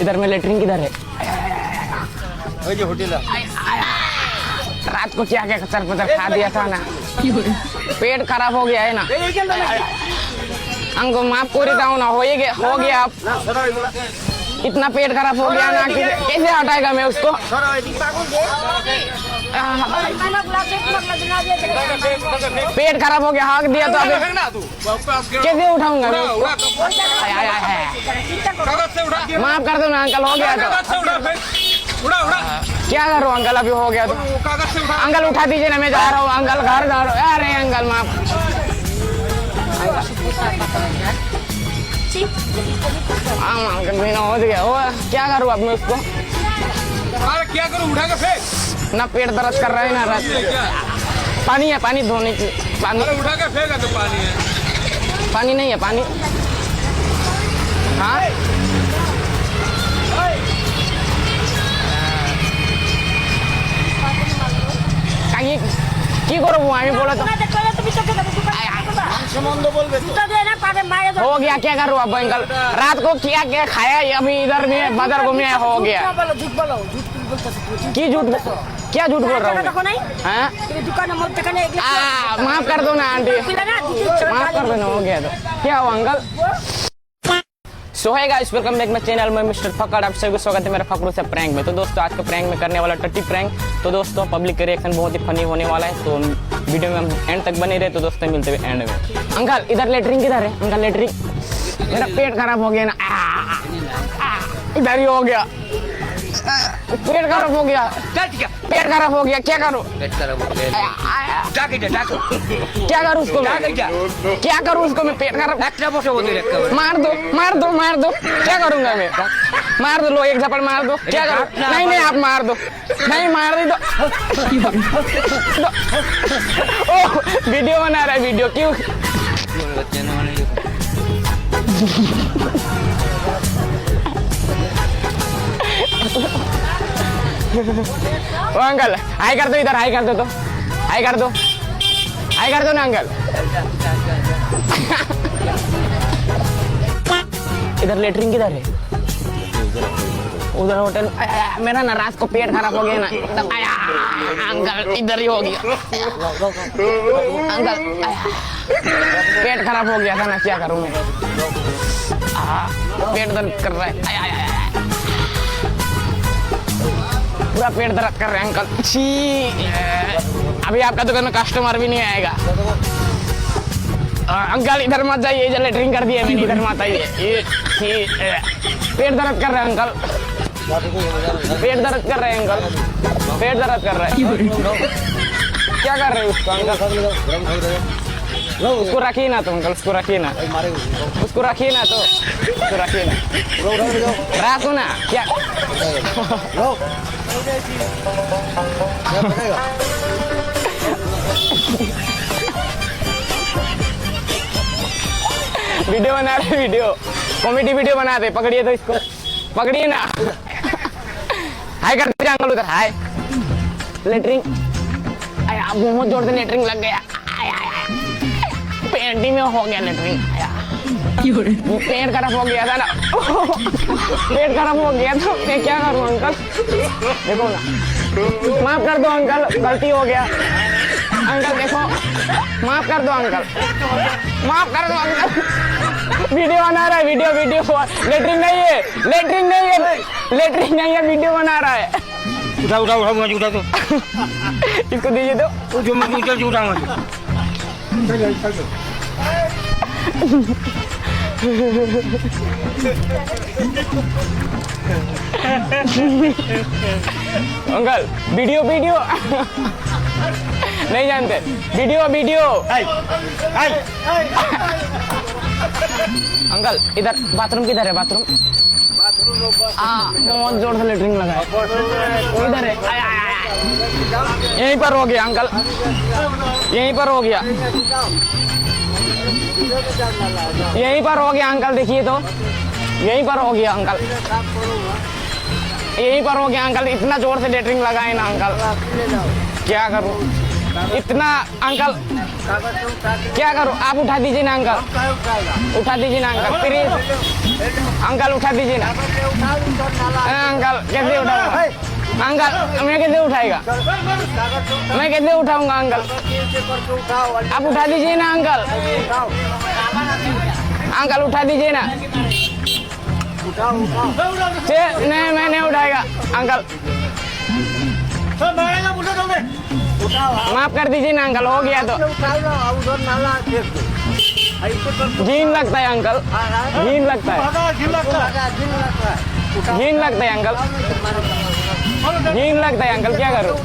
इधर में लेटरिन किधर है? जो होटल रात को क्या क्या कचर पचर खा दिया था ना, पेट खराब हो गया है ना। हमको माफ पूरी हूँ ना, हो गया अब इतना पेट खराब हो गया ना कि कैसे हटाएगा मैं उसको। पेट खराब हो गया, हाँक दिया तो अभी कैसे उठाऊंगा मैं उसको? माफ कर दो ना अंकल, हो गया तो क्या करूँ अंकल, अभी हो गया तो अंकल उठा दीजिए ना, मैं जा रहा हूँ अंकल, घर जा रहा हूँ। अरे अंकल माफ, अंकल बिना हो गया वो, क्या करूँ अब मैं उसको? क्या करूँ, उठा के फेंक ना, पेट दर्द कर रहा है ना रात। पानी है, पानी धोने की पानी। उठा के फेंका तो पानी है, पानी नहीं है पानी। हाँ কি করবো আমি বলো তো? हो गया, क्या करूँ अब अंकल? रात को क्या क्या खाया, अभी इधर में बाजार घूमे हो गया। की झूठ, क्या झूठ बोल रहा हूँ? माफ कर दो ना आंटी, माफ कर दो ना, हो गया तो क्या हुआ अंकल? सो है guys, welcome back my channel में मिस्टर फकड़। आप सभी को स्वागत है मेरा फकड़ों से प्रैंक में। तो दोस्तों आज का प्रैंक में करने वाला टट्टी प्रैंक। तो दोस्तों पब्लिक का रिएक्शन बहुत ही फनी होने वाला है, तो वीडियो में हम एंड तक बने रहे। तो दोस्तों मिलते हुए एंड में। अंकल इधर लेटरिन किधर है? अंकल लेटरिन, मेरा पेट खराब हो गया ना, इधर ही हो गया, पेट खराब हो गया, पेट खराब हो गया, क्या करूँ? क्या करूँ उसको मैं? क्या करूँ उसको मैं? पेट खराब, मार दो मार दो मार दो, क्या करूँगा मैं? मार दो, लो एक झपड़ मार दो, क्या करूँ? नहीं नहीं आप मार दो, नहीं मार दो। ओ वीडियो बना रहा है, वीडियो क्यों? ओ अंकल हाय कर दो, इधर हाय कर दो, तो हाय कर दो, हाय कर दो ना अंकल। इधर लेटरिन किधर है? उधर होटल। मेरा ना रात को पेट खराब हो गया ना, अंकल इधर ही हो गया अंकल, पेट खराब हो गया था ना, क्या करूँ मैं? पेट दर्द कर रहा है, पूरा पेट दर्द कर रहे हैं अंकल। छी, अभी आपका दुकान में कस्टमर भी नहीं आएगा। अंकल इधर मत जाइए, इधर लेटरिन कर दिया मैंने, इधर मत आइए। पेट दर्द कर रहे हैं अंकल, पेट दर्द कर रहे हैं अंकल, पेट दर्द कर रहे हैं। क्या कर रहे हैं उसको अंकल? उसको रखिए ना तो अंकल, उसको रखिए ना, उसको रखिए ना, तो उसको रखिए ना, रखो ना। क्या वीडियो बना रहे, वीडियो कॉमेडी वीडियो बना दे, पकड़िए तो इसको, पकड़िए ना। हाय कर दीजिए अंकल, उधर हाय। लेटरिन, बहुत जोर से लेटरिन लग गया, पेंटी में हो गया लेटरिन, पेट खराब हो गया था ना, पेट खराब हो गया तो मैं क्या करूँ अंकल? देखो ना, माफ कर दो अंकल, गलती हो गया अंकल, देखो माफ कर दो अंकल, माफ कर दो अंकल। वीडियो बना रहा है, वीडियो वीडियो, लेटरिन नहीं है, लेटरिन नहीं है, लेटरिन नहीं है, वीडियो बना रहा है। उठा उठा उठा उठा दो, इसको दीजिए तो, जो मैं उठाऊंगा। अंकल वीडियो वीडियो नहीं जानते, वीडियो वीडियो। अंकल इधर बाथरूम किधर है? बाथरूम बहुत जोर से लेटरिन लगा है, इधर है, यहीं पर हो गया अंकल, यहीं पर हो गया, यहीं पर हो गया अंकल, देखिए तो यहीं पर हो गया अंकल, यहीं पर हो गया अंकल। इतना जोर से लेटरिन लगाए ना अंकल, क्या करूं इतना अंकल, क्या करूं? आप उठा दीजिए ना अंकल, उठा दीजिए ना अंकल, प्लीज अंकल, उठा दीजिए ना, अंकल कैसे उठाऊंगा अंकल, मैं कैसे उठाएगा, मैं कैसे उठाऊंगा अंकल, आप उठा दीजिए ना अंकल, अंकल उठा दीजिए ना, नहीं मैं नहीं उठाएगा अंकल, माफ कर दीजिए ना अंकल, हो गया तो घिन लगता है अंकल, घिन लगता है, घिन लगता है अंकल, घिन लगता है अंकल, क्या करूं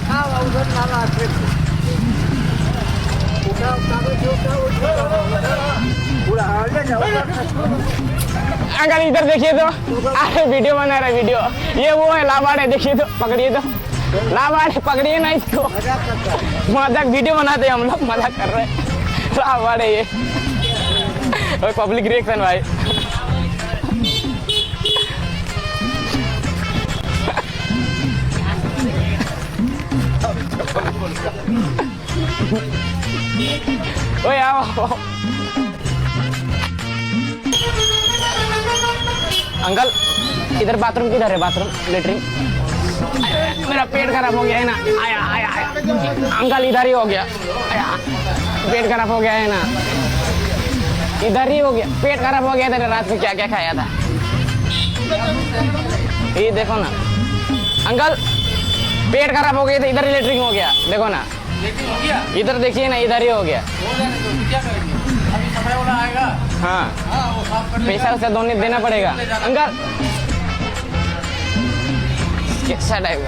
अंकल, इधर देखिए तो, अरे वीडियो बना रहा है, वीडियो ये वो है लाबाड़ है, देखिए तो, पकड़िए तो, लाबाड़ है, पकड़िए ना इसको, मजाक वीडियो बनाते हैं हम लोग, मजाक कर रहे हैं, लाबाड़ है ये, पब्लिक रिएक्शन भाई, ओए आओ अंकल, इधर बाथरूम किधर है, बाथरूम लेटरिन, मेरा पेट खराब हो गया है ना, आया आया आया अंकल, इधर ही हो गया, आया पेट खराब हो गया है ना, इधर ही हो गया, पेट खराब हो गया था, रात में क्या क्या खाया था, ये देखो ना अंकल, पेट खराब हो गया था, इधर ही लेटरिन हो गया, देखो ना, इधर देखिए ना, इधर ही हो गया, हाँ पैसा उसे दोनों देना पड़ेगा अंकल, कैसा टाइप